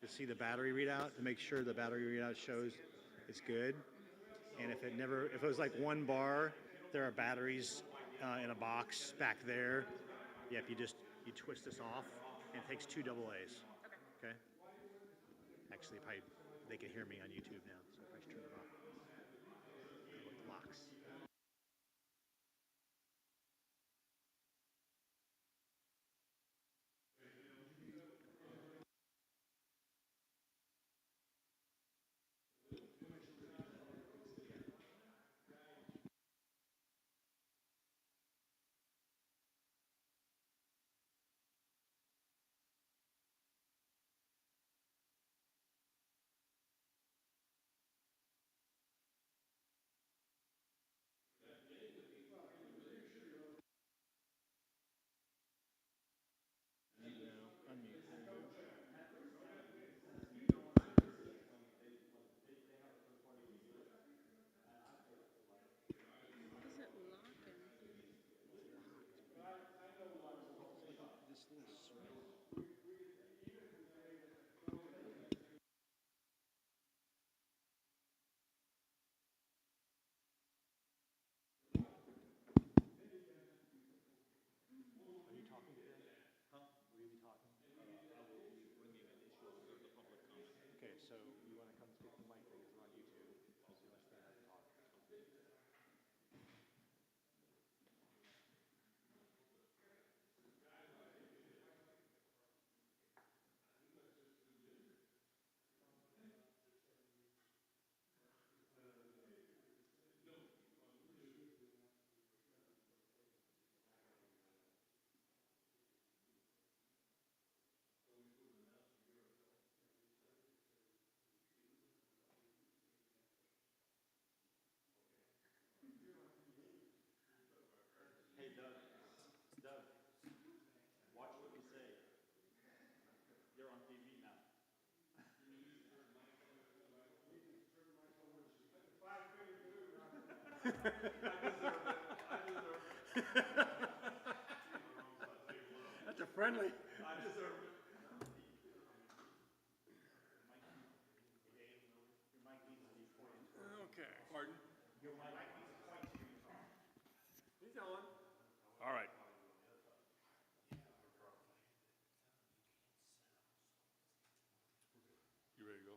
to see the battery readout to make sure the battery readout shows it's good. And if it was like one bar, there are batteries in a box back there. Yeah, if you twist this off, and it takes 2 AA's. Okay. Actually, probably they can hear me on YouTube now, so if I just turn it off, it locks. Okay, so you want to come get the mic because we're on YouTube, so let's stay up and talk. Hey, Doug, watch what you say. You're on TV now. That's a friendly. I deserve it. Okay, pardon? Your mic needs to point to you. He's on. All right. You ready to go?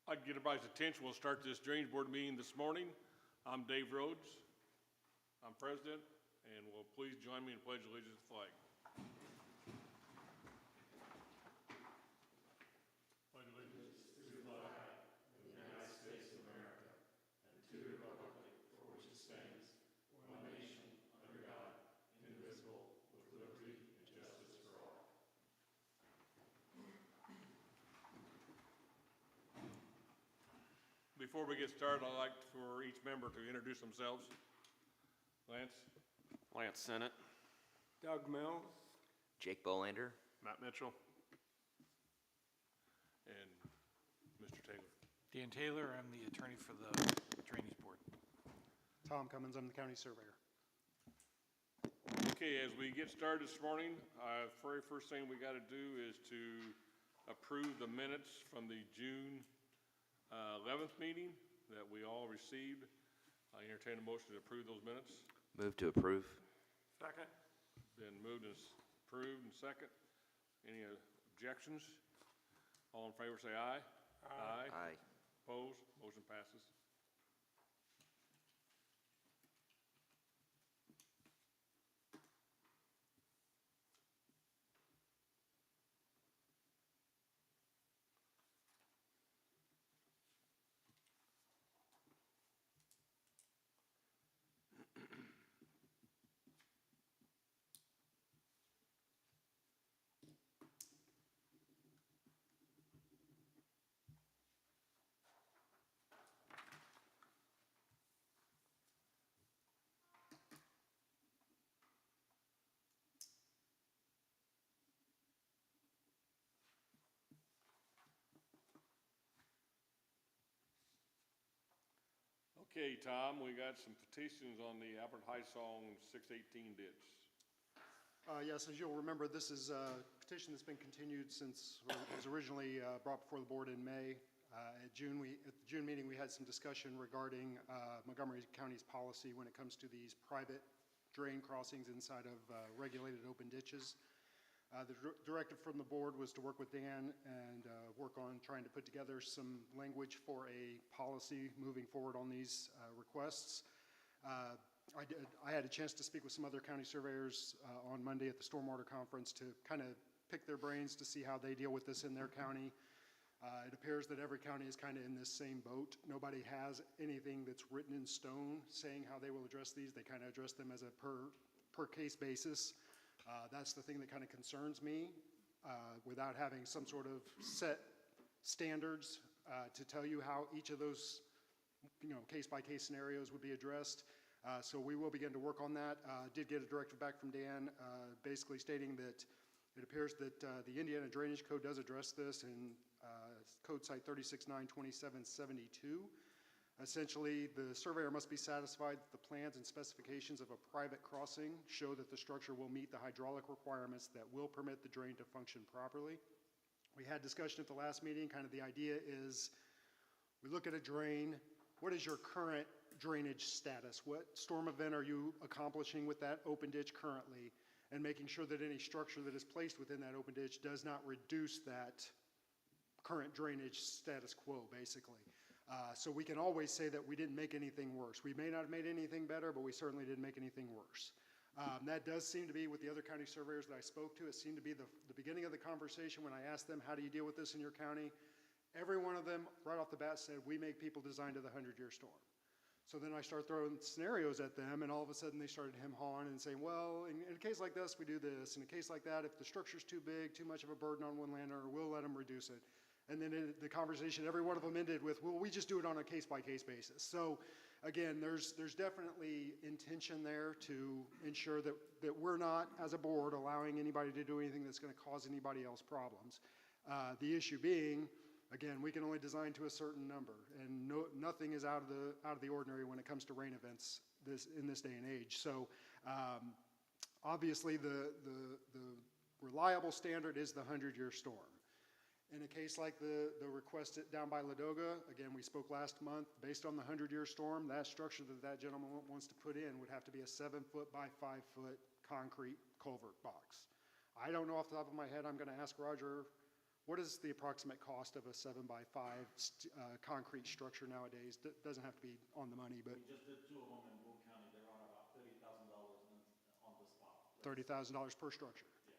I'd get everybody's attention. We'll start this Drainage Board meeting this morning. I'm Dave Rhodes. I'm president, and will please join me in pledge allegiance to the flag. Pledge allegiance to the flag of the United States of America and to the republic for which it stands, one nation, under God, indivisible, with liberty and justice for all. Before we get started, I'd like for each member to introduce themselves. Lance. Lance Sennett. Doug Mills. Jake Bolander. Matt Mitchell. And Mr. Taylor. Dan Taylor, I'm the attorney for the Drainage Board. Tom Cummins, I'm the county surveyor. Okay, as we get started this morning, very first thing we got to do is to approve the minutes from the June 11th meeting that we all received. I entertain a motion to approve those minutes. Move to approve. Second. Been moved and approved and second. Any objections? All in favor say aye. Aye. Aye. Opposed? Motion passes. Okay, Tom, we got some petitions on the Albert Heisong 618 ditch. Yes, as you'll remember, this is a petition that's been continued since it was originally brought before the board in May. At the June meeting, we had some discussion regarding Montgomery County's policy when it comes to these private drain crossings inside of regulated open ditches. The directive from the board was to work with Dan and work on trying to put together some language for a policy moving forward on these requests. I had a chance to speak with some other county surveyors on Monday at the Stormwater Conference to kind of pick their brains to see how they deal with this in their county. It appears that every county is kind of in this same boat. Nobody has anything that's written in stone saying how they will address these. They kind of address them as a per case basis. That's the thing that kind of concerns me, without having some sort of set standards to tell you how each of those, case-by-case scenarios would be addressed. So we will begin to work on that. Did get a directive back from Dan, basically stating that it appears that the Indiana Drainage Code does address this in Code Site 36-927-72. Essentially, the surveyor must be satisfied that the plans and specifications of a private crossing show that the structure will meet the hydraulic requirements that will permit the drain to function properly. We had discussion at the last meeting. Kind of the idea is we look at a drain. What is your current drainage status? What storm event are you accomplishing with that open ditch currently? And making sure that any structure that is placed within that open ditch does not reduce that current drainage status quo, basically. So we can always say that we didn't make anything worse. We may not have made anything better, but we certainly didn't make anything worse. That does seem to be with the other county surveyors that I spoke to. It seemed to be the beginning of the conversation when I asked them, how do you deal with this in your county? Every one of them, right off the bat, said, we make people designed to the 100-year storm. So then I started throwing scenarios at them, and all of a sudden they started hem-hawing and saying, well, in a case like this, we do this. In a case like that, if the structure's too big, too much of a burden on one landowner, we'll let them reduce it. And then the conversation, every one of them ended with, well, we just do it on a case-by-case basis. So again, there's definitely intention there to ensure that we're not, as a board, allowing anybody to do anything that's going to cause anybody else problems. The issue being, again, we can only design to a certain number, and nothing is out of the ordinary when it comes to rain events in this day and age. So obviously the reliable standard is the 100-year storm. In a case like the request down by Ladoga, again, we spoke last month, based on the 100-year storm, that structure that gentleman wants to put in would have to be a 7-foot by 5-foot concrete culvert box. I don't know off the top of my head. I'm going to ask Roger, what is the approximate cost of a 7x5 concrete structure nowadays? Doesn't have to be on the money, but. We just did 2 of them in Boone County. They're on about $30,000 on the spot. $30,000 per structure. Yeah.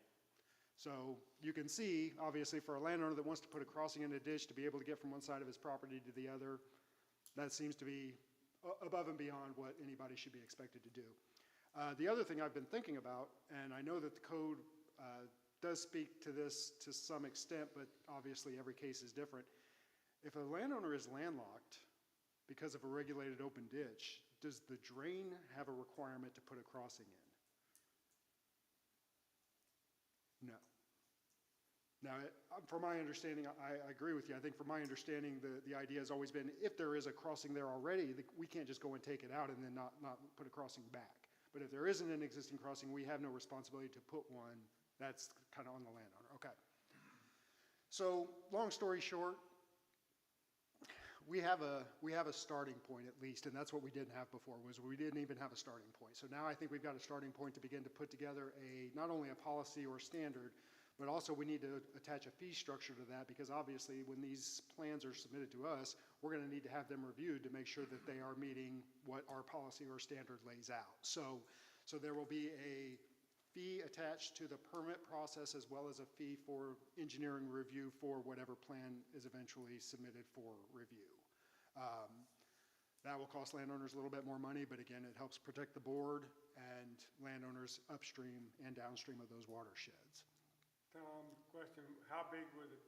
So you can see, obviously, for a landowner that wants to put a crossing in a ditch to be able to get from one side of his property to the other, that seems to be above and beyond what anybody should be expected to do. The other thing I've been thinking about, and I know that the code does speak to this to some extent, but obviously every case is different. If a landowner is landlocked because of a regulated open ditch, does the drain have a requirement to put a crossing in? No. Now, from my understanding, I agree with you. I think from my understanding, the idea has always been if there is a crossing there already, we can't just go and take it out and then not put a crossing back. But if there isn't an existing crossing, we have no responsibility to put one. That's kind of on the landowner. Okay. So long story short, we have a starting point at least, and that's what we didn't have before, was we didn't even have a starting point. So now I think we've got a starting point to begin to put together not only a policy or standard, but also we need to attach a fee structure to that, because obviously when these plans are submitted to us, we're going to need to have them reviewed to make sure that they are meeting what our policy or standard lays out. So there will be a fee attached to the permit process as well as a fee for engineering review for whatever plan is eventually submitted for review. That will cost landowners a little bit more money, but again, it helps protect the board and landowners upstream and downstream of those watersheds. Tom, question, how big would it,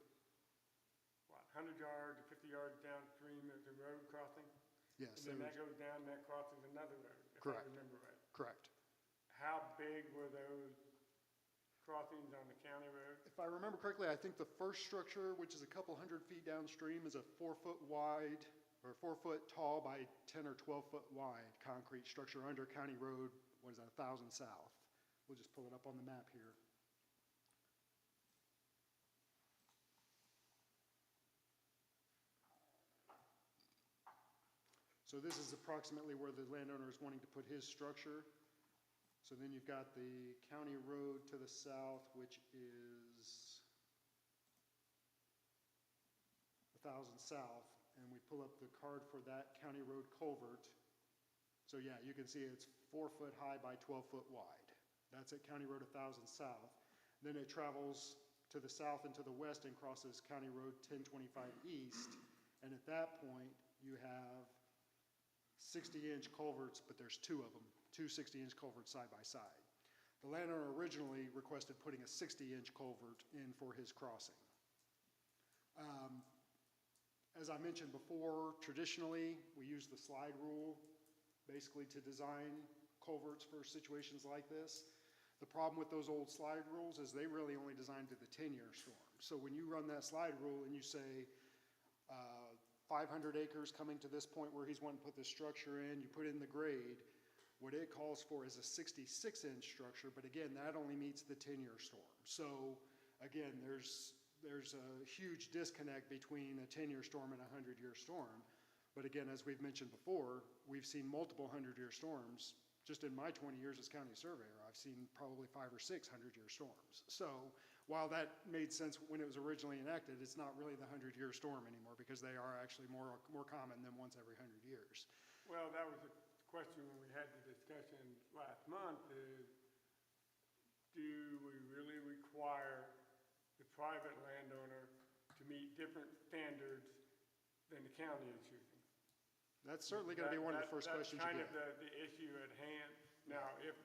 100 yards, 50 yards downstream of the road crossing? Yes. And then that goes down, that crosses another road, if Correct. I remember right. Correct. How big were those crossings on the county road? If I remember correctly, I think the first structure, which is a couple 100 feet downstream, is a 4-foot wide, or 4-foot tall by 10 or 12-foot wide concrete structure under County Road, what is that, 1,000 South. We'll just pull it up on the map here. So this is approximately where the landowner is wanting to put his structure. So then you've got the county road to the south, which is 1,000 South, and we pull up the card for that county road culvert. So yeah, you can see it's 4 foot high by 12 foot wide. That's at County Road 1,000 South. Then it travels to the south and to the west and crosses County Road 1025 East. And at that point, you have 60-inch culverts, but there's two of them, two 60-inch culverts side by side. The landowner originally requested putting a 60-inch culvert in for his crossing. As I mentioned before, traditionally, we use the slide rule basically to design culverts for situations like this. The problem with those old slide rules is they really only designed to the 10-year storm. So when you run that slide rule and you say 500 acres coming to this point where he's wanting to put this structure in, you put in the grade, what it calls for is a 66-inch structure, but again, that only meets the 10-year storm. So again, there's a huge disconnect between a 10-year storm and a 100-year storm. But again, as we've mentioned before, we've seen multiple 100-year storms. Just in my 20 years as county surveyor, I've seen probably 5 or 6 100-year storms. So while that made sense when it was originally enacted, it's not really the 100-year storm anymore because they are actually more common than once every 100 years. Well, that was a question when we had the discussion last month is, do we really require the private landowner to meet different standards than the county is using? That's certainly going to be one of the first questions you get. That's kind of the issue at hand. Now, if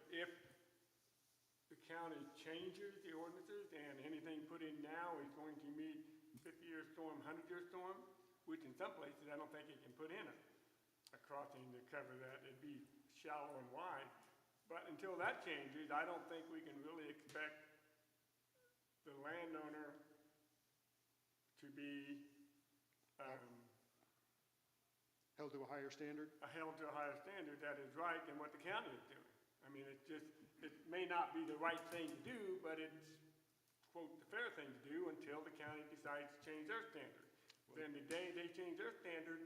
the county changes the ordinances and anything put in now is going to meet 50-year storm, 100-year storm, which in some places I don't think it can put in a crossing to cover that. It'd be shallow and wide. But until that changes, I don't think we can really expect the landowner to be Held to a higher standard? held to a higher standard that is right than what the county is doing. I mean, it may not be the right thing to do, but it's, quote, the fair thing to do until the county decides to change their standard. Then the day they change their standard,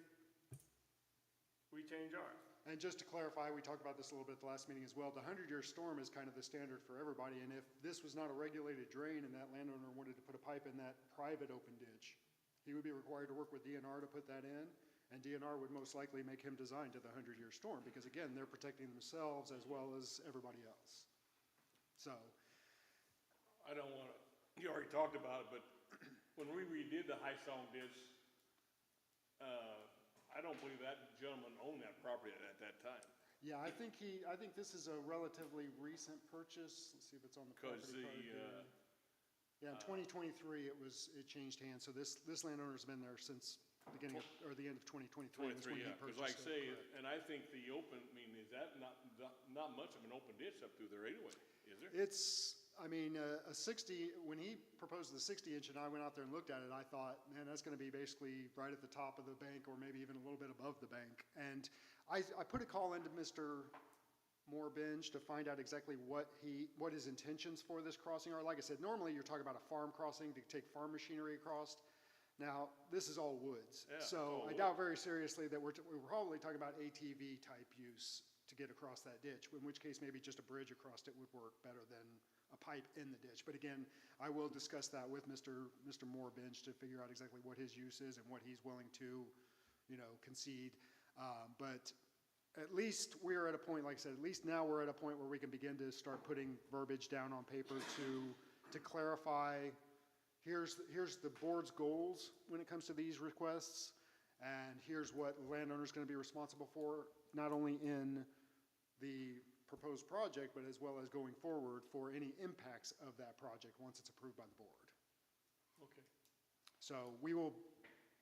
we change ours. And just to clarify, we talked about this a little bit at the last meeting as well, the 100-year storm is kind of the standard for everybody, and if this was not a regulated drain and that landowner wanted to put a pipe in that private open ditch, he would be required to work with DNR to put that in, and DNR would most likely make him design to the 100-year storm, because again, they're protecting themselves as well as everybody else. So, I don't want to, you already talked about it, but when we redid the High Song ditch, I don't believe that gentleman owned that property at that time. yeah, I think this is a relatively recent purchase. Let's see if it's on the Because property card here. Yeah, in 2023, it changed hands, so this landowner's been there since the end of 2023. is when he Yeah, because purchased like it. say, Correct. and I think the open, I mean, is that not much of an open ditch up through there anyway, is there? It's, I mean, a 60, when he proposed the 60-inch and I went out there and looked at it, I thought, man, that's going to be basically right at the top of the bank or maybe even a little bit above the bank. And I put a call into Mr. Moorbinge to find out exactly what his intentions for this crossing are. Like I said, normally you're talking about a farm crossing to take farm machinery across. Now, this is all woods. Yeah, it's So all I doubt very seriously that we're probably talking about ATV type use to get across that ditch, in which case maybe just a bridge across it would work better than a pipe in the ditch. But again, I will discuss that with Mr. Moorbinge to figure out exactly what his use is and what he's willing to, concede. But at least we're at a point, like I said, at least now we're at a point where we can begin to start putting verbiage down on paper to clarify, here's the board's goals when it comes to these requests, and here's what the landowner's going to be responsible for, not only in the proposed project, but as well as going forward for any impacts of that project once it's approved by the board. Okay. So we will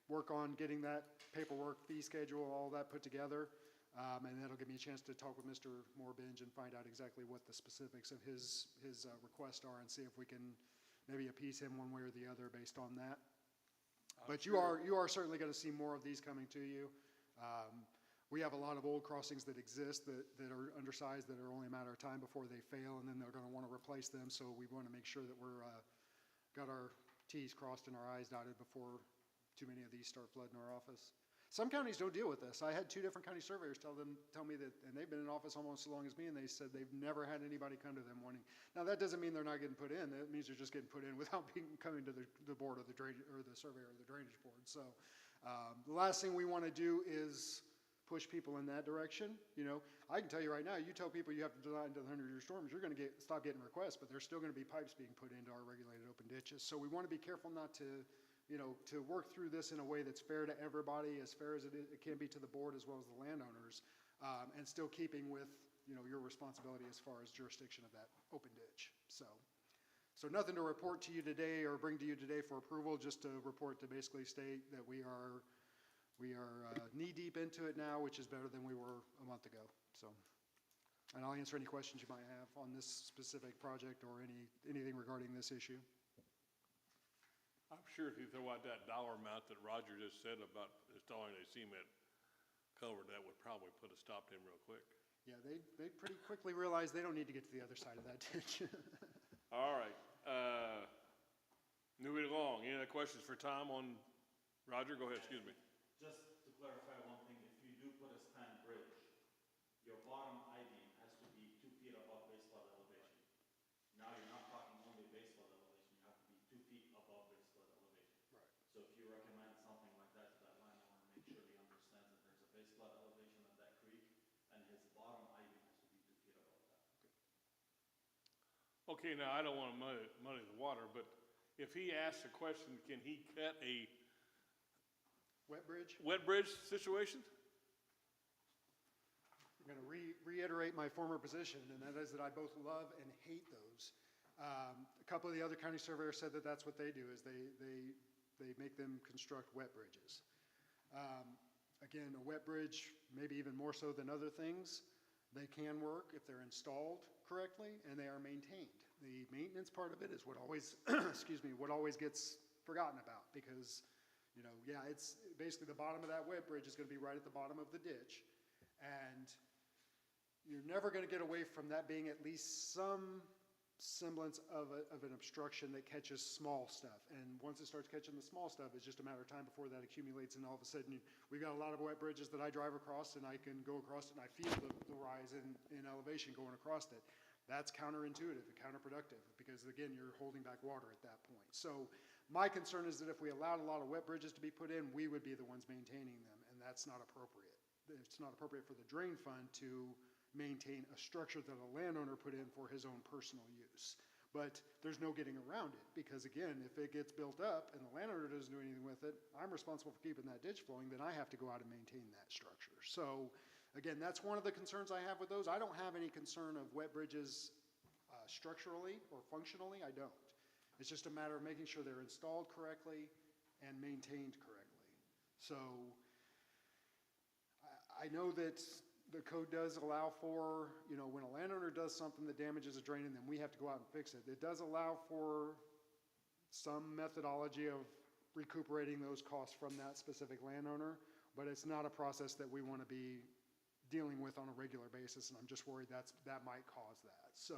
work on getting that paperwork, fee schedule, all that put together, and that'll give me a chance to talk with Mr. Moorbinge and find out exactly what the specifics of his request are and see if we can maybe appease him one way or the other based on that. But you are certainly going to see more of these coming to you. We have a lot of old crossings that exist that are undersized, that are only a matter of time before they fail, and then they're going to want to replace them. So we want to make sure that we're got our T's crossed and our I's dotted before too many of these start flooding our office. Some counties don't deal with this. I had 2 different county surveyors tell me that, and they've been in office almost as long as me, and they said they've never had anybody come to them wanting. Now, that doesn't mean they're not getting put in. That means they're just getting put in without coming to the board of the drainage, or the surveyor or the drainage board. So the last thing we want to do is push people in that direction. You know, I can tell you right now, you tell people you have to design into the 100-year storms, you're going to stop getting requests, but there's still going to be pipes being put into our regulated open ditches. So we want to be careful not to, you know, to work through this in a way that's fair to everybody, as fair as it can be to the board as well as the landowners, and still keeping with, you know, your responsibility as far as jurisdiction of that open ditch. So nothing to report to you today or bring to you today for approval, just to report to basically state that we are knee-deep into it now, which is better than we were a month ago. So, and I'll answer any questions you might have on this specific project or anything regarding this issue. I'm sure if you throw out that dollar amount that Roger just said about installing a cement culvert, that would probably put a stop to him real quick. Yeah, they pretty quickly realize they don't need to get to the other side of that ditch. All right, moving along, any other questions for Tom on, Roger, go ahead, excuse me. Just to clarify one thing, if you do put a span bridge, your bottom I-beam has to be 2 feet above base flood elevation. Now you're not talking only base flood elevation, you have to be 2 feet above base flood elevation. Right. So if you recommend something like that to that landowner, make sure he understands that there's a base flood elevation at that creek, and his bottom I-beam has to be 2 feet above that. Okay, now, I don't want to muddy the water, but if he asks a question, can he cut a Wet bridge? wet bridge situation? I'm going to reiterate my former position, and that is that I both love and hate those. A couple of the other county surveyors said that that's what they do, is they make them construct wet bridges. Again, a wet bridge, maybe even more so than other things, they can work if they're installed correctly and they are maintained. The maintenance part of it is what always, excuse me, what always gets forgotten about, because, you know, yeah, it's basically the bottom of that wet bridge is going to be right at the bottom of the ditch, and you're never going to get away from that being at least some semblance of an obstruction that catches small stuff. And once it starts catching the small stuff, it's just a matter of time before that accumulates, and all of a sudden we've got a lot of wet bridges that I drive across, and I can go across it and I feel the rise in elevation going across it. That's counterintuitive and counterproductive, because again, you're holding back water at that point. So my concern is that if we allowed a lot of wet bridges to be put in, we would be the ones maintaining them, and that's not appropriate. It's not appropriate for the drain fund to maintain a structure that a landowner put in for his own personal use. But there's no getting around it, because again, if it gets built up and the landowner doesn't do anything with it, I'm responsible for keeping that ditch flowing, then I have to go out and maintain that structure. So again, that's one of the concerns I have with those. I don't have any concern of wet bridges structurally or functionally, I don't. It's just a matter of making sure they're installed correctly and maintained correctly. So I know that the code does allow for, you know, when a landowner does something that damages a drain and then we have to go out and fix it, it does allow for some methodology of recuperating those costs from that specific landowner, but it's not a process that we want to be dealing with on a regular basis, and I'm just worried that might cause that. So,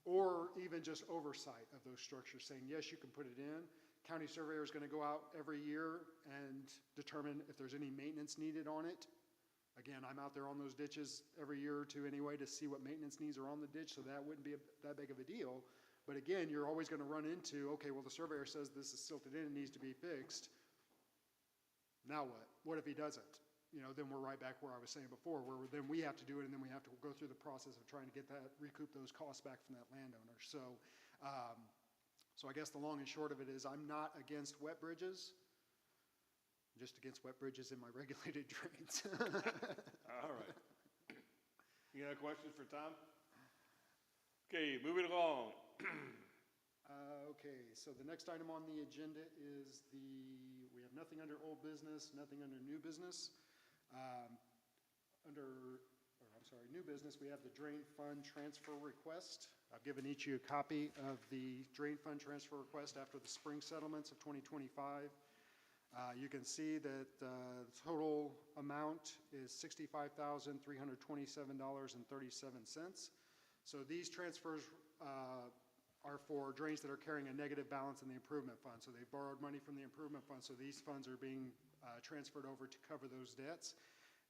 or even just oversight of those structures, saying, yes, you can put it in. County surveyor is going to go out every year and determine if there's any maintenance needed on it. Again, I'm out there on those ditches every year or two anyway to see what maintenance needs are on the ditch, so that wouldn't be that big of a deal. But again, you're always going to run into, okay, well, the surveyor says this is silted in and needs to be fixed. Now what? What if he doesn't? You know, then we're right back where I was saying before, where then we have to do it, and then we have to go through the process of trying to get that, recoup those costs back from that landowner. So, so I guess the long and short of it is I'm not against wet bridges. I'm just against wet bridges in my regulated drains. All right. Any other questions for Tom? Okay, moving along. Okay, so the next item on the agenda is we have nothing under old business, nothing under new business. New business, we have the drain fund transfer request. I've given each of you a copy of the drain fund transfer request after the spring settlements of 2025. You can see that the total amount is $65,327.37. So these transfers are for drains that are carrying a negative balance in the improvement fund. So they borrowed money from the improvement fund, so these funds are being transferred over to cover those debts.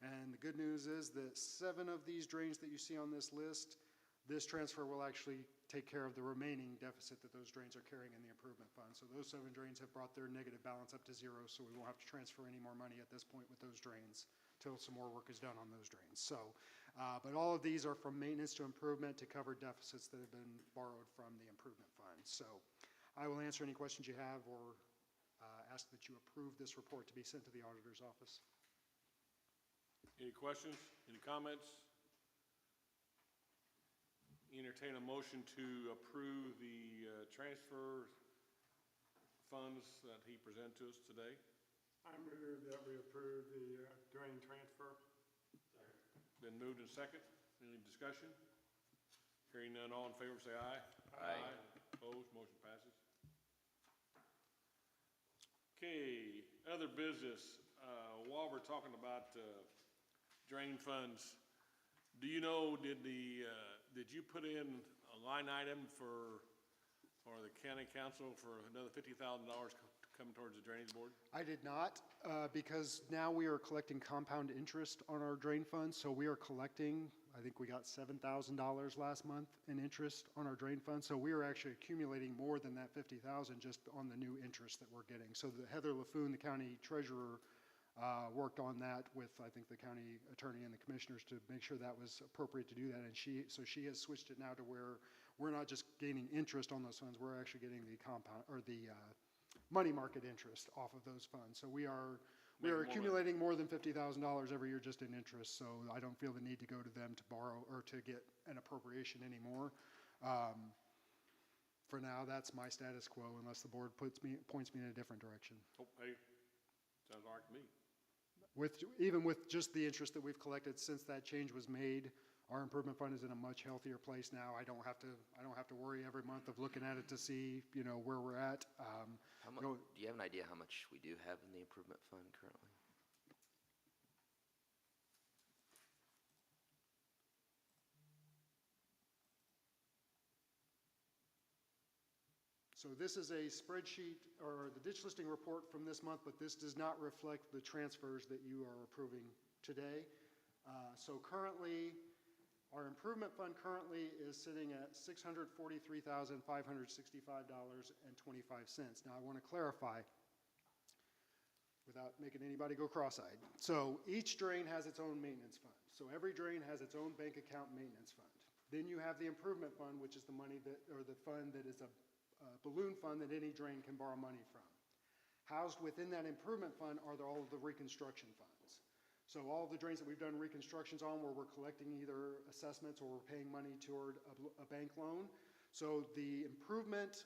And the good news is that 7 of these drains that you see on this list, this transfer will actually take care of the remaining deficit that those drains are carrying in the improvement fund. So those 7 drains have brought their negative balance up to 0, so we won't have to transfer any more money at this point with those drains till some more work is done on those drains. So, but all of these are from maintenance to improvement to cover deficits that have been borrowed from the improvement fund. So I will answer any questions you have or ask that you approve this report to be sent to the auditor's office. Any questions, any comments? Entertain a motion to approve the transfer funds that he presented to us today. I move that we approve the drain transfer. Been moved and second. Any discussion? Hearing none, all in favor say aye. Aye. Opposed, motion passes. Okay, other business. While we're talking about drain funds, do you know, did you put in a line item for the county council for another $50,000 coming towards the drainage board? I did not, because now we are collecting compound interest on our drain fund. So we are collecting, I think we got $7,000 last month in interest on our drain fund. So we are actually accumulating more than that $50,000 just on the new interest that we're getting. So Heather LaFoon, the county treasurer, worked on that with, I think, the county attorney and the commissioners to make sure that was appropriate to do that. And she has switched it now to where we're not just gaining interest on those funds, we're actually getting the compound, or the money market interest off of those funds. So we are accumulating more than $50,000 every year just in interest. So I don't feel the need to go to them to borrow or to get an appropriation anymore. For now, that's my status quo unless the board points me in a different direction. Oh, hey, sounds all right to me. Even with just the interest that we've collected since that change was made, our improvement fund is in a much healthier place now. I don't have to worry every month of looking at it to see, where we're at. Do you have an idea how much we do have in the improvement fund currently? So this is a spreadsheet or the ditch listing report from this month, but this does not reflect the transfers that you are approving today. So currently, our improvement fund currently is sitting at $643,565.25. Now I want to clarify without making anybody go cross-eyed. So each drain has its own maintenance fund. So every drain has its own bank account maintenance fund. Then you have the improvement fund, which is the money that, or the fund that is a balloon fund that any drain can borrow money from. Housed within that improvement fund are all of the reconstruction funds. So all of the drains that we've done reconstructions on where we're collecting either assessments or we're paying money toward a bank loan. So the improvement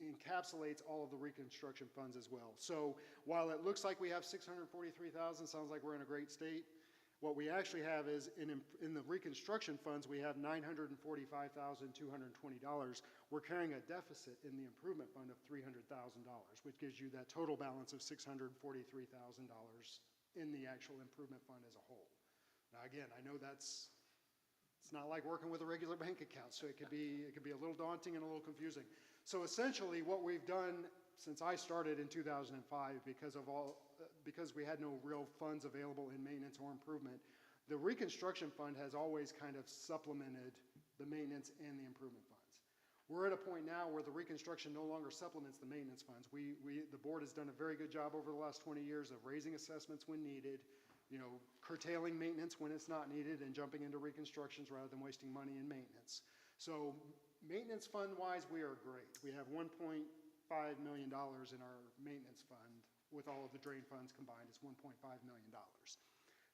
encapsulates all of the reconstruction funds as well. So while it looks like we have $643,000, sounds like we're in a great state, what we actually have is in the reconstruction funds, we have $945,220. We're carrying a deficit in the improvement fund of $300,000, which gives you that total balance of $643,000 in the actual improvement fund as a whole. Now, again, I know it's not like working with a regular bank account, so it could be a little daunting and a little confusing. So essentially, what we've done since I started in 2005, because we had no real funds available in maintenance or improvement, the reconstruction fund has always kind of supplemented the maintenance and the improvement funds. We're at a point now where the reconstruction no longer supplements the maintenance funds. The board has done a very good job over the last 20 years of raising assessments when needed, curtailing maintenance when it's not needed, and jumping into reconstructions rather than wasting money in maintenance. So maintenance fund-wise, we are great. We have $1.5 million in our maintenance fund. With all of the drain funds combined, is $1.5 million.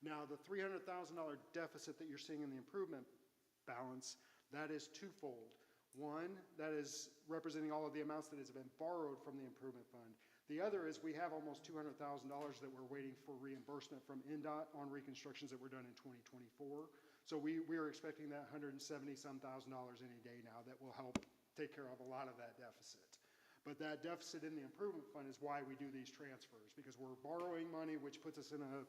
Now, the $300,000 deficit that you're seeing in the improvement balance, that is twofold. One, that is representing all of the amounts that has been borrowed from the improvement fund. The other is we have almost $200,000 that we're waiting for reimbursement from NDOT on reconstructions that were done in 2024. So we are expecting that $170-some thousand any day now that will help take care of a lot of that deficit. But that deficit in the improvement fund is why we do these transfers, because we're borrowing money, which puts us in a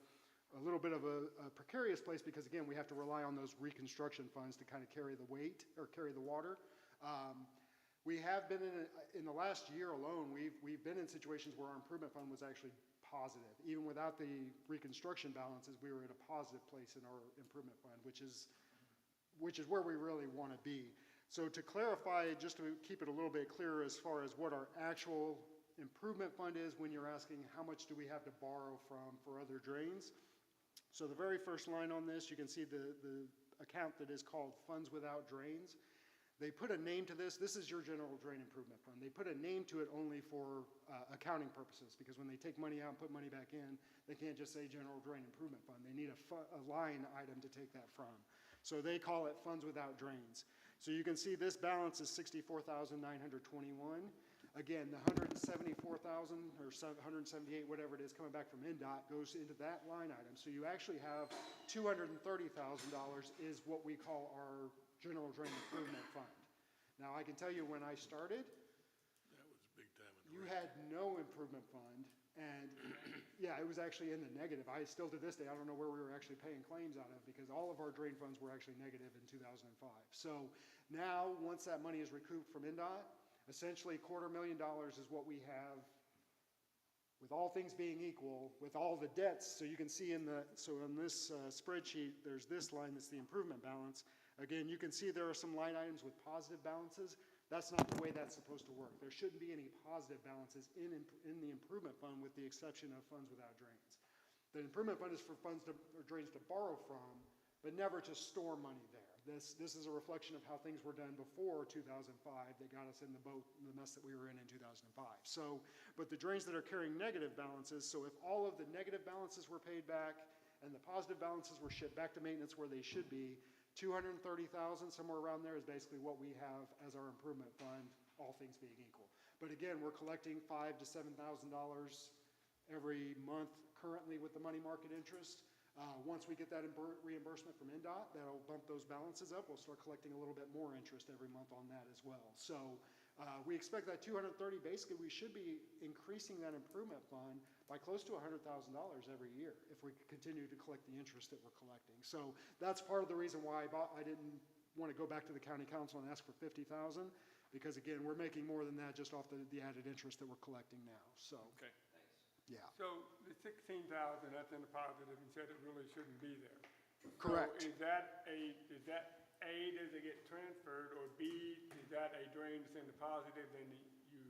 little bit of a precarious place, because again, we have to rely on those reconstruction funds to kind of carry the weight, or carry the water. We have been in the last year alone, we've been in situations where our improvement fund was actually positive. Even without the reconstruction balances, we were in a positive place in our improvement fund, which is where we really want to be. So to clarify, just to keep it a little bit clearer as far as what our actual improvement fund is when you're asking how much do we have to borrow from for other drains. So the very first line on this, you can see the account that is called Funds Without Drains. They put a name to this. This is your general drain improvement fund. They put a name to it only for accounting purposes, because when they take money out and put money back in, they can't just say general drain improvement fund. They need a line item to take that from. So they call it Funds Without Drains. So you can see this balance is $64,921. Again, the $174,000 or $178, whatever it is, coming back from NDOT goes into that line item. So you actually have $230,000 is what we call our general drain improvement fund. Now, I can tell you when I started, That was big time in the you had no improvement fund, and yeah, it was actually in the negative. I still to this day, I don't know where we were actually paying claims out of, because all of our drain funds were actually negative in 2005. So now, once that money is recouped from NDOT, essentially $250,000 is what we have, with all things being equal, with all the debts. So you can see in this spreadsheet, there's this line that's the improvement balance. Again, you can see there are some line items with positive balances. That's not the way that's supposed to work. There shouldn't be any positive balances in the improvement fund, with the exception of Funds Without Drains. The improvement fund is for funds or drains to borrow from, but never to store money there. This is a reflection of how things were done before 2005 that got us in the mess that we were in 2005. So, but the drains that are carrying negative balances, so if all of the negative balances were paid back and the positive balances were shipped back to maintenance where they should be, $230,000, somewhere around there, is basically what we have as our improvement fund, all things being equal. But again, we're collecting $5,000 to $7,000 every month currently with the money market interest. Once we get that reimbursement from NDOT, that'll bump those balances up. We'll start collecting a little bit more interest every month on that as well. So we expect that $230,000, basically we should be increasing that improvement fund by close to $100,000 every year if we continue to collect the interest that we're collecting. So that's part of the reason why I didn't want to go back to the county council and ask for $50,000, because again, we're making more than that just off the added interest that we're collecting now. So, Okay. yeah. So the 16,000, that's in the positive, you said it really shouldn't be there. Correct. So is that A, does it get transferred, or B, is that a drain that's in the positive, and you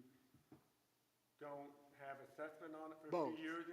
don't have assessment on it for a Both. few years?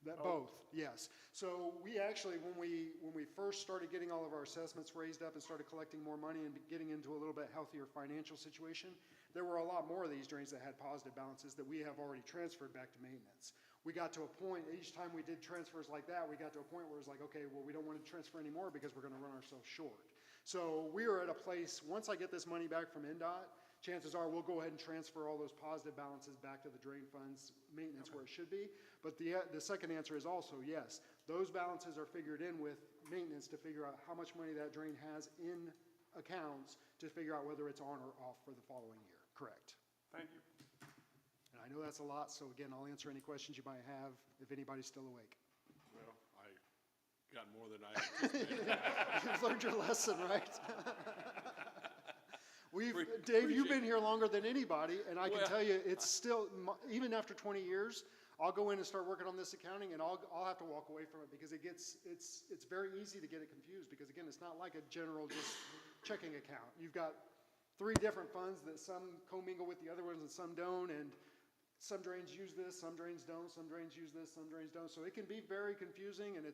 Both, yes. So we actually, when we first started getting all of our assessments raised up and started collecting more money and getting into a little bit healthier financial situation, there were a lot more of these drains that had positive balances that we have already transferred back to maintenance. We got to a point, each time we did transfers like that, we got to a point where it was like, okay, well, we don't want to transfer anymore because we're going to run ourselves short. So we are at a place, once I get this money back from NDOT, chances are we'll go ahead and transfer all those positive balances back to the drain funds maintenance where it should be. But the second answer is also yes. Those balances are figured in with maintenance to figure out how much money that drain has in accounts to figure out whether it's on or off for the following year. Correct. Thank you. And I know that's a lot, so again, I'll answer any questions you might have if anybody's still awake. Well, I got more than I anticipated. You've learned your lesson, right? Dave, you've been here longer than anybody, and I can Well- tell you, it's still, even after 20 years, I'll go in and start working on this accounting, and I'll have to walk away from it because it's very easy to get it confused, because again, it's not like a general just checking account. You've got 3 different funds that some commingle with the other ones and some don't, and some drains use this, some drains don't, some drains use this, some drains don't. So it can be very confusing, and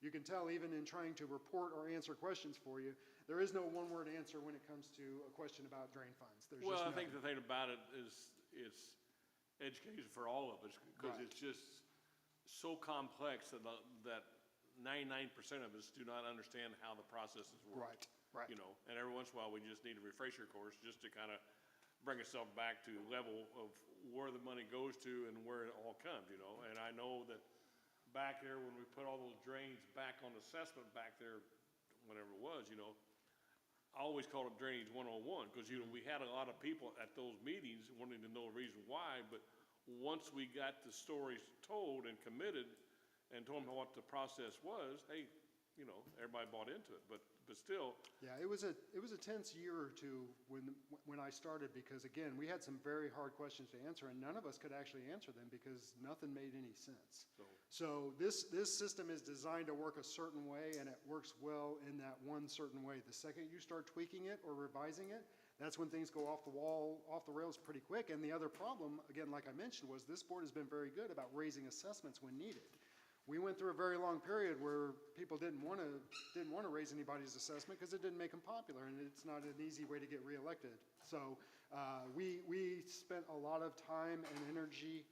you can tell even in trying to report or answer questions for you, there is no one-word answer when it comes to a question about drain funds. There's Well, just I think none. the thing about it is it's education for all of us, because Right. it's just so complex that 99% of us do not understand how the processes work. Right, right. You know, and every once in a while, we just need a refresher course just to kind of bring ourselves back to level of where the money goes to and where it all comes, you know? And I know that back there, when we put all those drains back on assessment back there, whatever it was, you know, I always call it Drainage 101, because, we had a lot of people at those meetings wanting to know a reason why, but once we got the stories told and committed and told them what the process was, hey, everybody bought into it, but still, Yeah, it was a tense year or two when I started, because again, we had some very hard questions to answer, and none of us could actually answer them because nothing made any sense. So this system is designed to work a certain way, and it works well in that one certain way. The second you start tweaking it or revising it, that's when things go off the wall, off the rails pretty quick. And the other problem, again, like I mentioned, was this board has been very good about raising assessments when needed. We went through a very long period where people didn't want to raise anybody's assessment because it didn't make them popular, and it's not an easy way to get reelected. So we spent a lot of time and energy,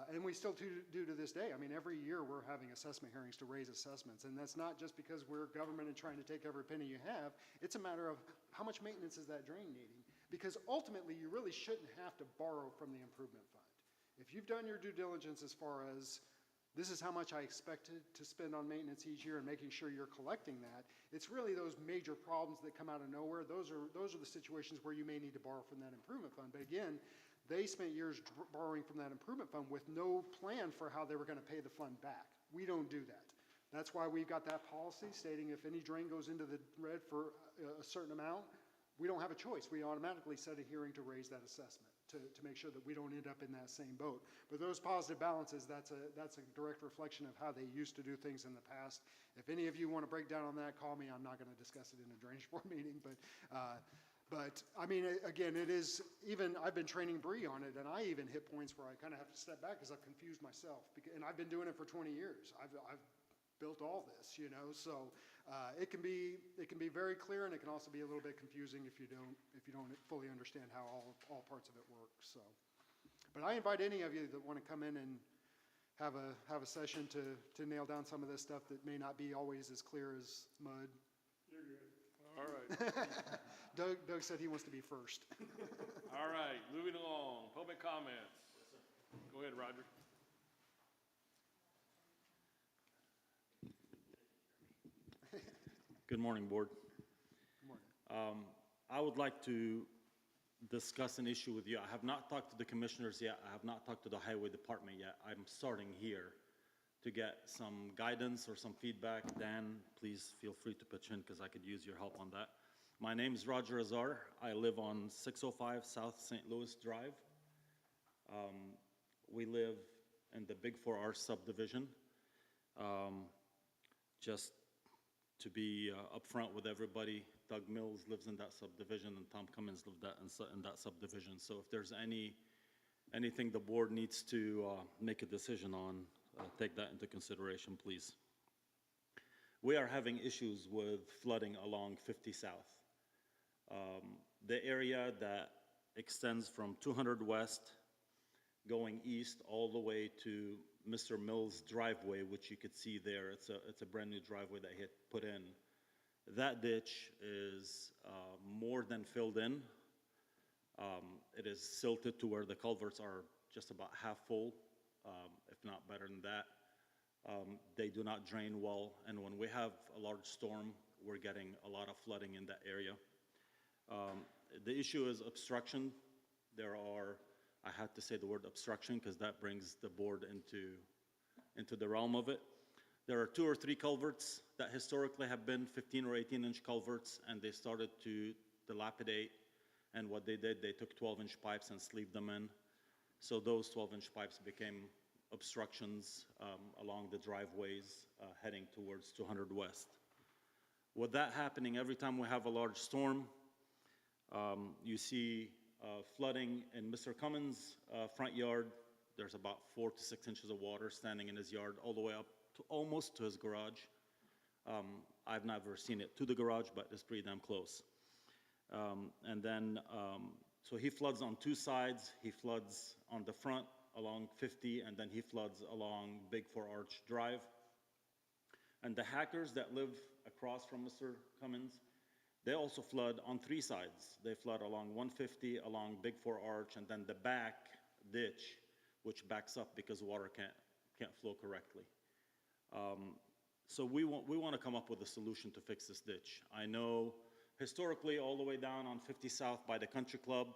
and we still do to this day. I mean, every year we're having assessment hearings to raise assessments, and that's not just because we're government and trying to take every penny you have. It's a matter of how much maintenance is that drain needing, because ultimately you really shouldn't have to borrow from the improvement fund. If you've done your due diligence as far as this is how much I expected to spend on maintenance each year and making sure you're collecting that, it's really those major problems that come out of nowhere. Those are the situations where you may need to borrow from that improvement fund. But again, they spent years borrowing from that improvement fund with no plan for how they were going to pay the fund back. We don't do that. That's why we've got that policy stating if any drain goes into the red for a certain amount, we don't have a choice. We automatically set a hearing to raise that assessment to make sure that we don't end up in that same boat. But those positive balances, that's a direct reflection of how they used to do things in the past. If any of you want to break down on that, call me. I'm not going to discuss it in a drainage board meeting, but I mean, again, it is, even, I've been training Bree on it, and I even hit points where I kind of have to step back because I've confused myself. And I've been doing it for 20 years. I've built all this, so it can be very clear, and it can also be a little bit confusing if you don't fully understand how all parts of it work. So, but I invite any of you that want to come in and have a session to nail down some of this stuff that may not be always as clear as mud. You're good. all right. Doug said he wants to be first. All right, moving along, public comments. Go ahead, Roger. Good morning, Board. Good morning. I would like to discuss an issue with you. I have not talked to the commissioners yet. I have not talked to the highway department yet. I'm starting here to get some guidance or some feedback. Dan, please feel free to pitch in because I could use your help on that. My name is Roger Azar. I live on 605 South St. Louis Drive. We live in the Big 4R subdivision. Just to be upfront with everybody, Doug Mills lives in that subdivision and Tom Cummins lived in that subdivision. So if there's anything the board needs to make a decision on, take that into consideration, please. We are having issues with flooding along 50 South. The area that extends from 200 West going east all the way to Mr. Mills' driveway, which you could see there. It's a brand new driveway that he had put in. That ditch is more than filled in. It is silted to where the culverts are just about half full, if not better than that. They do not drain well, and when we have a large storm, we're getting a lot of flooding in that area. The issue is obstruction. I had to say the word obstruction because that brings the board into the realm of it. There are 2 or 3 culverts that historically have been 15 or 18-inch culverts, and they started to dilapidate. And what they did, they took 12-inch pipes and sleeved them in. So those 12-inch pipes became obstructions along the driveways heading towards 200 West. With that happening, every time we have a large storm, you see flooding in Mr. Cummins' front yard. There's about 4 to 6 inches of water standing in his yard all the way up to almost to his garage. I've never seen it to the garage, but it's pretty damn close. And then, so he floods on 2 sides. He floods on the front along 50, and then he floods along Big 4 Arch Drive. And the hackers that live across from Mr. Cummins, they also flood on 3 sides. They flood along 150, along Big 4 Arch, and then the back ditch, which backs up because water can't flow correctly. So we want to come up with a solution to fix this ditch. I know historically, all the way down on 50 South by the Country Club,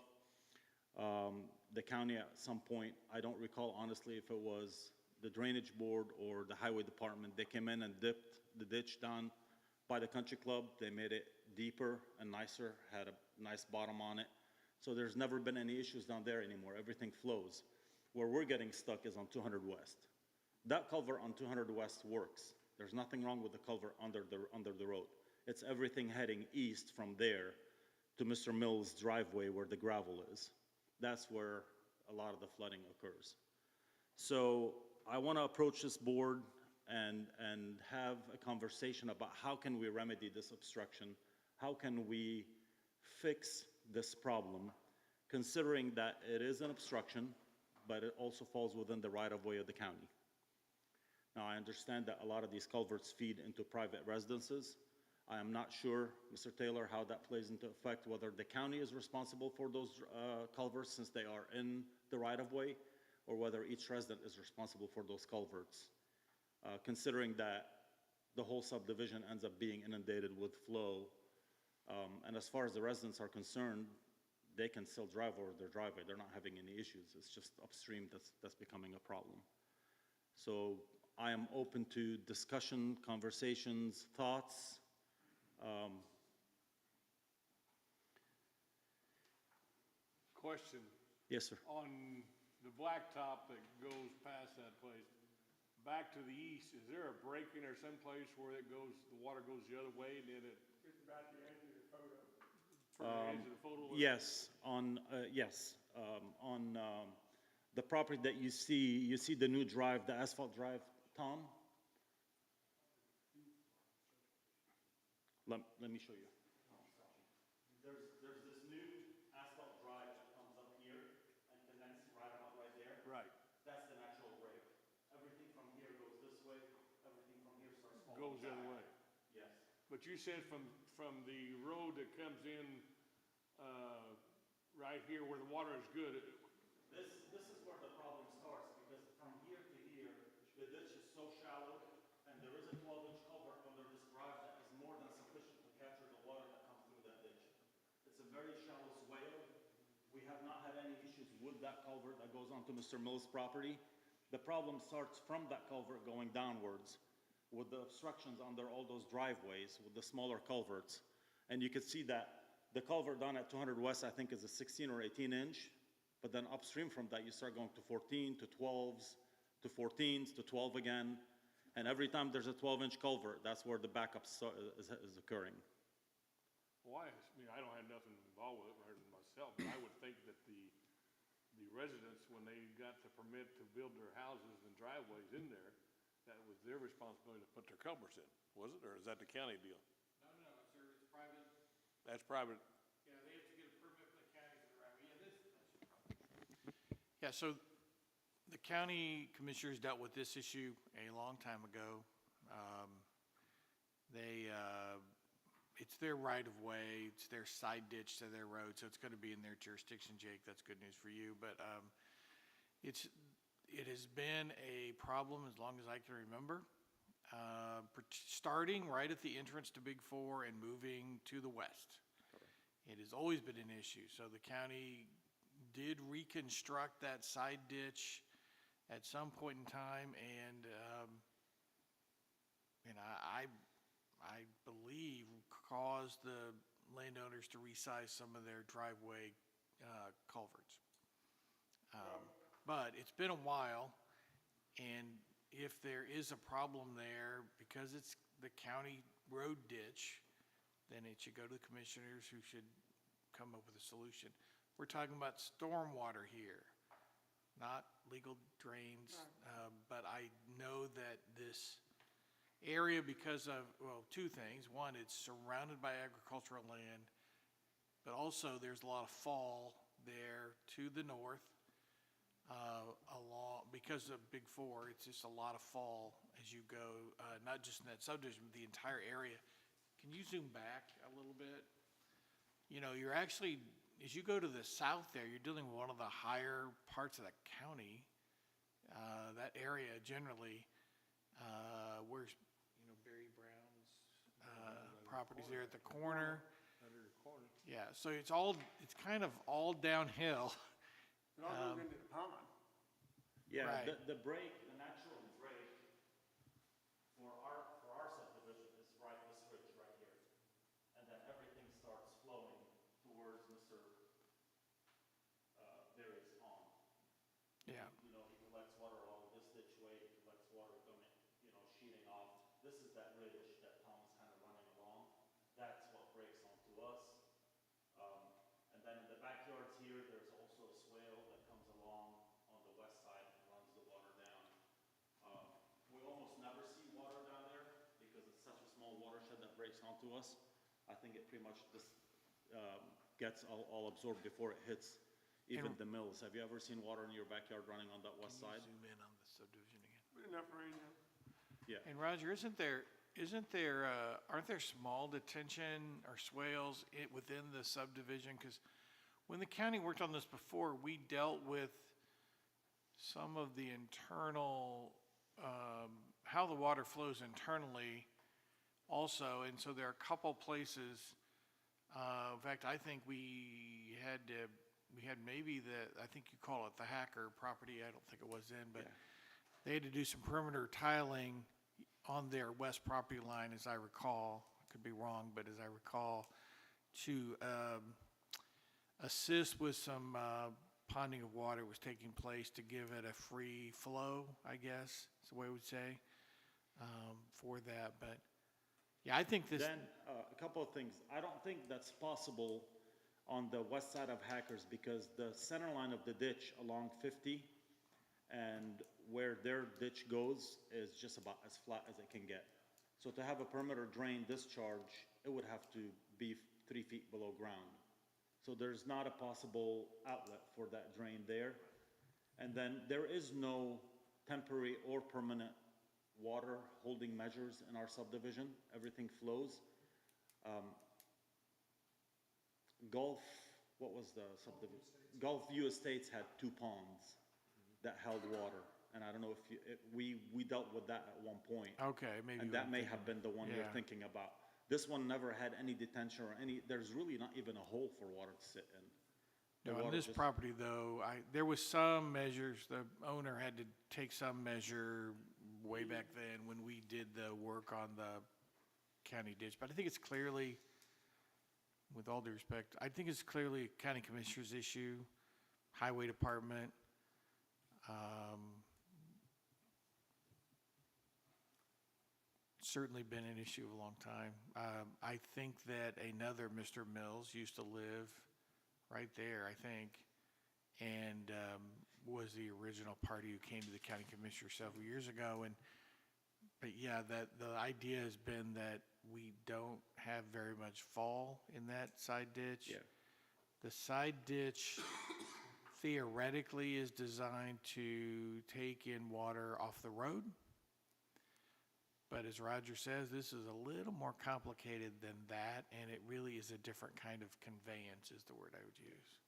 the county at some point, I don't recall honestly if it was the Drainage Board or the Highway Department, they came in and dipped the ditch down by the Country Club. They made it deeper and nicer, had a nice bottom on it. So there's never been any issues down there anymore. Everything flows. Where we're getting stuck is on 200 West. That culvert on 200 West works. There's nothing wrong with the culvert under the road. It's everything heading east from there to Mr. Mills' driveway where the gravel is. That's where a lot of the flooding occurs. So I want to approach this board and have a conversation about how can we remedy this obstruction? How can we fix this problem, considering that it is an obstruction, but it also falls within the right-of-way of the county. Now, I understand that a lot of these culverts feed into private residences. I am not sure, Mr. Taylor, how that plays into effect, whether the county is responsible for those culverts since they are in the right-of-way, or whether each resident is responsible for those culverts, considering that the whole subdivision ends up being inundated with flow. And as far as the residents are concerned, they can still drive over their driveway. They're not having any issues. It's just upstream that's becoming a problem. So I am open to discussion, conversations, thoughts. Question, Yes, sir. on the blacktop that goes past that place, back to the east, is there a break in there someplace where it goes, the water goes the other way and then it? Just about the edge of the photo. From the edge of the photo? Yes, on the property that you see the new drive, the asphalt drive, Tom? Let me show you. There's this new asphalt drive that comes up here and connects right about right there. Right, That's the natural break. Everything from here goes this way, everything from here starts falling goes the other back. way. Yes. But you said from the road that comes in, right here where the water is good, This is where the problem starts, because from here to here, the ditch is so shallow, and there is a 12-inch culvert under this drive that is more than sufficient to capture the water that comes through that ditch. It's a very shallow swale. We have not had any issues with that culvert that goes onto Mr. Mills' property. The problem starts from that culvert going downwards with the obstructions under all those driveways with the smaller culverts. And you can see that the culvert down at 200 West, I think, is a 16 or 18 inch. But then upstream from that, you start going to 14, to 12s, to 14s, to 12 again. And every time there's a 12-inch culvert, that's where the backup is occurring. why, I don't have nothing involved with it myself, but I would think that the residents, when they got the permit to build their houses and driveways in there, that was their responsibility to put their culverts in, was it, or is that the county deal? No, sir, it's private. That's private. Yeah, they have to get a permit from the county for the right way. Yeah, so the county commissioners dealt with this issue a long time ago. It's their right-of-way, it's their side ditch to their road, so it's going to be in their jurisdiction, Jake. That's good news for you. But it has been a problem as long as I can remember, starting right at the entrance to Big Four and moving to the west. It has always been an issue. So the county did reconstruct that side ditch at some point in time, and I believe caused the landowners to resize some of their driveway culverts. But it's been a while, and if there is a problem there, because it's the county road ditch, then it should go to the commissioners, who should come up with a solution. We're talking about stormwater here, not legal drains, but I know that this area, because of, well, two things. One, it's surrounded by agricultural land, but also there's a lot of fall there to the north, because of Big Four. It's just a lot of fall as you go, not just in that subdivision, but the entire area. Can you zoom back a little bit? You know, you're actually, as you go to the south there, you're dealing with one of the higher parts of the county. That area generally, where's, Barry Brown's properties there at the corner. corner. Yeah, so it's kind of all downhill. It all goes into the pond. Yeah, Right. the break, the natural break for our subdivision is right, this ridge right here. And then everything starts flowing towards Mr. Berry's pond. Yeah, You know, he collects water along this ditch way, he collects water coming, you know, sheeting off. This is that ridge that Tom is kind of running along. That's what breaks onto us. And then in the backyards here, there's also a swale that comes along on the west side and runs the water down. We almost never see water down there because it's such a small watershed that breaks onto us. I think it pretty much just gets all absorbed before it hits even the mills. Have you ever seen water in your backyard running on that west side? zoom in on the subdivision again. With enough rain, Yeah. And Roger, aren't there small detention or swales within the subdivision? Because when the county worked on this before, we dealt with some of the internal, how the water flows internally also. And so there are a couple places, in fact, I think we had maybe I think you call it the Hacker property, I don't think it was then, but they had to do some perimeter tiling on their west property line, as I recall. I could be wrong, but as I recall, to assist with some ponding of water was taking place to give it a free flow, I guess, is the way I would say, for that. But, yeah, I think this, Then, a couple of things. I don't think that's possible on the west side of Hackers because the center line of the ditch along 50 and where their ditch goes is just about as flat as it can get. So to have a perimeter drain discharge, it would have to be 3 feet below ground. So there's not a possible outlet for that drain there. And then there is no temporary or permanent water holding measures in our subdivision. Everything flows. What was the subdivision? Gulf View Estates had 2 ponds that held water. And I don't know if we dealt with that at one point. okay, maybe. And that may have been the one you're Yeah. thinking about. This one never had any detention or there's really not even a hole for water to sit in. The No, on water this just- property, though, there was some measures, the owner had to take some measure way back then when we did the work on the county ditch. But I think it's clearly, with all due respect, I think it's clearly a county commissioner's issue, highway department. Certainly been an issue of a long time. I think that another Mr. Mills used to live right there, I think, and was the original party who came to the county commissioner several years ago. But yeah, that the idea has been that we don't have very much fall in that side ditch. Yeah. The side ditch theoretically is designed to take in water off the road. But as Roger says, this is a little more complicated than that, and it really is a different kind of conveyance is the word I would use.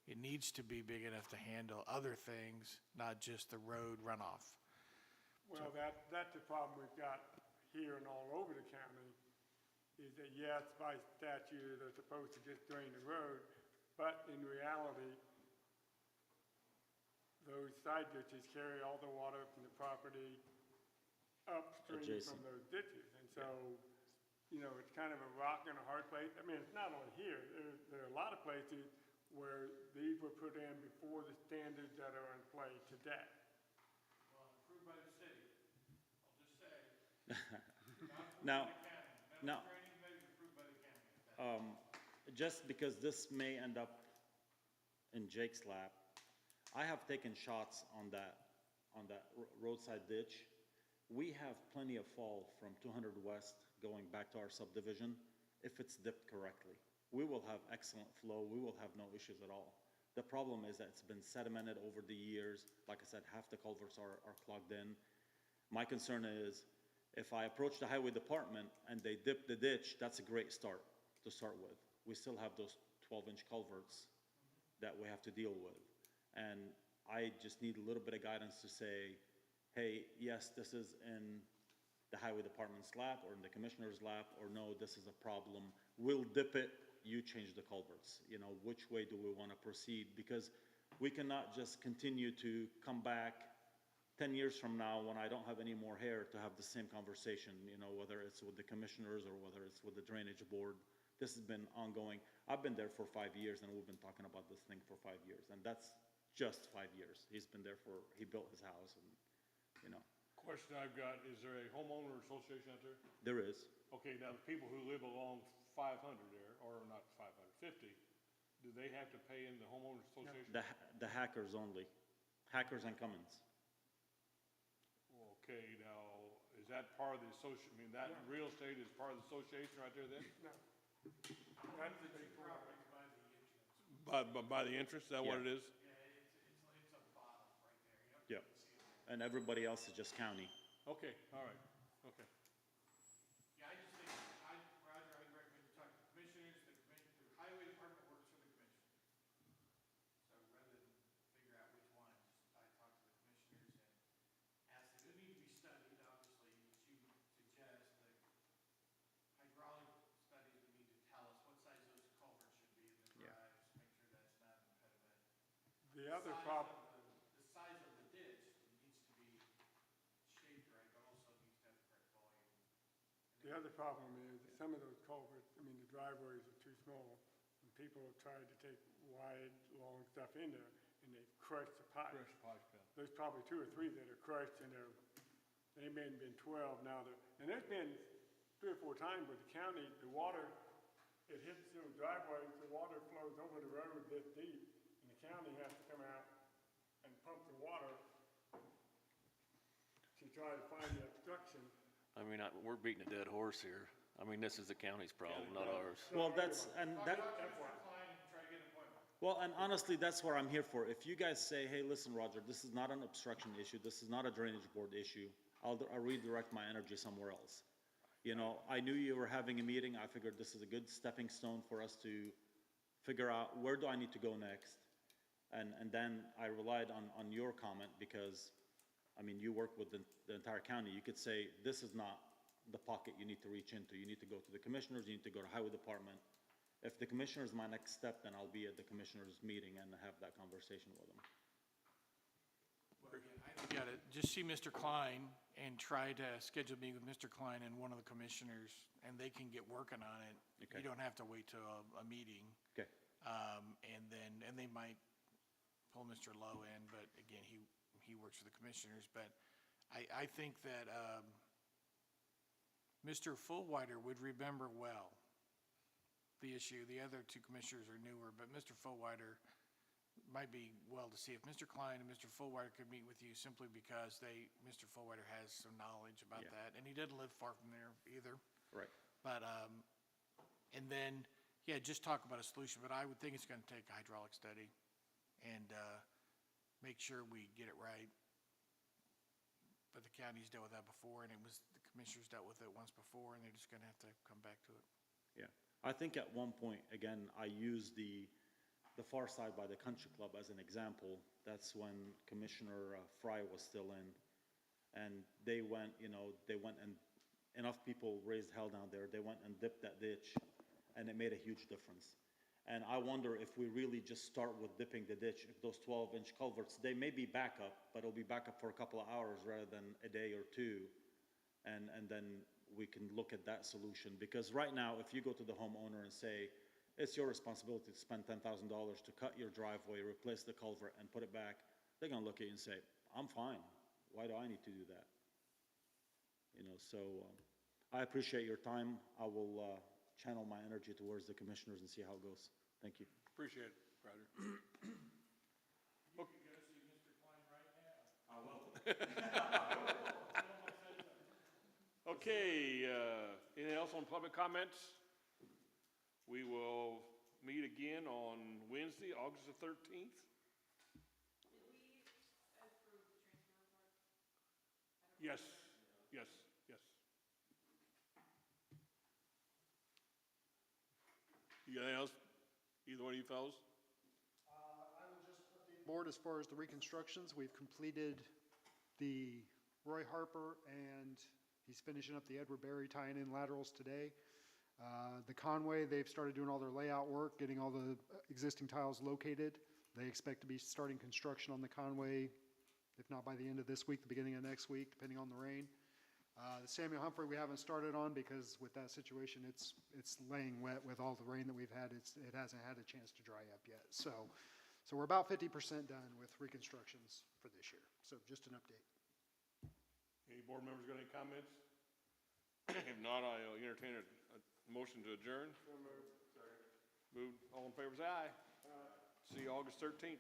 It needs to be big enough to handle other things, not just the road runoff. well, that's the problem we've got here and all over the county, is that yes, by statute, they're supposed to just drain the road, but in reality, those side ditches carry all the water from the property upstream Adjacent. from those ditches. And so, you know, it's kind of a rock and a hard place. I mean, it's not only here. There are a lot of places where these were put in before the standards that are in play today. Well, approved by the city, I'll just say. Now, just because this may end up in Jake's lap, I have taken shots on that roadside ditch. We have plenty of fall from 200 West going back to our subdivision if it's dipped correctly. We will have excellent flow. We will have no issues at all. The problem is that it's been sedimented over the years. Like I said, half the culverts are clogged in. My concern is if I approach the highway department and they dip the ditch, that's a great start to start with. We still have those 12-inch culverts that we have to deal with. And I just need a little bit of guidance to say, hey, yes, this is in the highway department's lap or in the commissioner's lap, or no, this is a problem. We'll dip it you change the culverts. You know, which way do we want to proceed? Because we cannot just continue to come back 10 years from now when I don't have any more hair to have the same conversation, you know, whether it's with the commissioners or whether it's with the drainage board. This has been ongoing. I've been there for 5 years and we've been talking about this thing for 5 years. And that's just 5 years. He's been there he built his house and, you know, Question I've got, is there a homeowner association out there? there is. Okay, now the people who live along 500 there, or not 550, do they have to pay in the homeowners association? The hackers only. Hackers and Cummins. Okay, now, is that part of the I mean, that real estate is part of the association right there then? No. That's the big problem. By the entrance, is that what it is? Yeah. And everybody else is just county. Okay, all right, okay. Yeah, I just think, Roger, I'd recommend you talk to the commissioners, the highway department works for the commission. So rather than figure out which one, just I talk to the commissioners and ask them, it need to be studied, obviously, as you suggest, the hydraulic studies would need to tell us what size those culverts should be in the drives, make sure that's not an impediment. The other problem, The size of the ditch needs to be shaped right, but also needs to have the correct volume. the other problem is that some of those culverts, I mean, the driveways are too small. And people have tried to take wide, long stuff in there and they've crushed the pipe. Fresh pipe, yeah. There's probably 2 or 3 that are crushed and they may have been 12 now. And there's been 3 or 4 times where the county, the water, it hits those driveways, the water flows over the road this deep, and the county has to come out and pump the water to try to find the obstruction. I mean, we're beating a dead horse here. I mean, this is the county's problem, not ours. Well, that's, and that, well, and honestly, that's what I'm here for. If you guys say, hey, listen, Roger, this is not an obstruction issue, this is not a drainage board issue, I'll redirect my energy somewhere else. You know, I knew you were having a meeting, I figured this is a good stepping stone for us to figure out where do I need to go next. And then I relied on your comment because, I mean, you work with the entire county. You could say, this is not the pocket you need to reach into. You need to go to the commissioners, you need to go to highway department. If the commissioner is my next step, then I'll be at the commissioners' meeting and have that conversation with them. Well, yeah, I think you gotta just see Mr. Klein and try to schedule a meeting with Mr. Klein and one of the commissioners, and they can get working on it. Okay. You don't have to wait till a meeting. Okay. And they might pull Mr. Lowe in, but again, he works for the commissioners. But I think that Mr. Fullwider would remember well the issue. The other 2 commissioners are newer, but Mr. Fullwider might be well to see if Mr. Klein and Mr. Fullwider could meet with you simply because Mr. Fullwider has some knowledge about Yeah. that, and he doesn't live far from there either. Right. But, and then, yeah, just talk about a solution, but I would think it's gonna take a hydraulic study and, make sure we get it right. But the county's dealt with that before, and the commissioners dealt with it once before, and they're just gonna have to come back to it. Yeah. I think at one point, again, I used the far side by the country club as an example. That's when Commissioner Fry was still in. And they went, and enough people raised hell down there. They went and dipped that ditch, and it made a huge difference. And I wonder if we really just start with dipping the ditch, if those 12-inch culverts, they may be backup, but it'll be backup for a couple of hours rather than a day or 2. And then we can look at that solution. Because right now, if you go to the homeowner and say, it's your responsibility to spend $10,000 to cut your driveway, replace the culvert, and put it back, they're gonna look at you and say, I'm fine. Why do I need to do that? So I appreciate your time. I will channel my energy towards the commissioners and see how it goes. Thank you. Appreciate it, Roger. Okay, anything else on public comments? We will meet again on Wednesday, August the 13th. Yes, yes, yes. You got anything else? Either one of you fellows? I will just update the board as far as the reconstructions. We've completed the Roy Harper, and he's finishing up the Edward Berry tying in laterals today. The Conway, they've started doing all their layout work, getting all the existing tiles located. They expect to be starting construction on the Conway, if not by the end of this week, the beginning of next week, depending on the rain. The Samuel Humphrey, we haven't started on because with that situation, it's laying wet with all the rain that we've had. It hasn't had a chance to dry up yet. So we're about 50% done with reconstructions for this year. So just an update. Any board members got any comments? If not, I'll entertain a motion to adjourn. Moved. All in favor, say aye. See you August 13th.